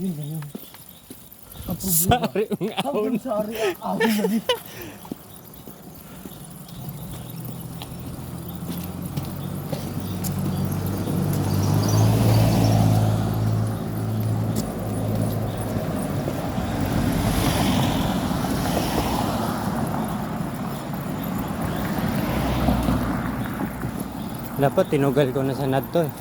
Yun na yun. Ang problema. Sari ang ahon. Hanggang sari ang ahon na dito. Dapat tinugal ko na sa nut to eh.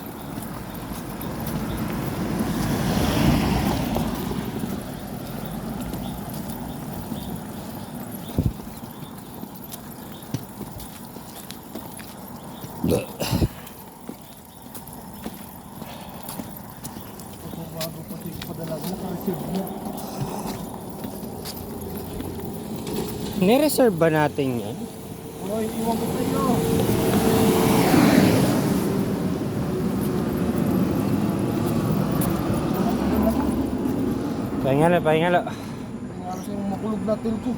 Bago pati padala mo, receive mo. Nireserve ba natin yan? Oy, iwan ko sa iyo. Pahinga na, pahinga na. Ang alas yung makulog natin ko.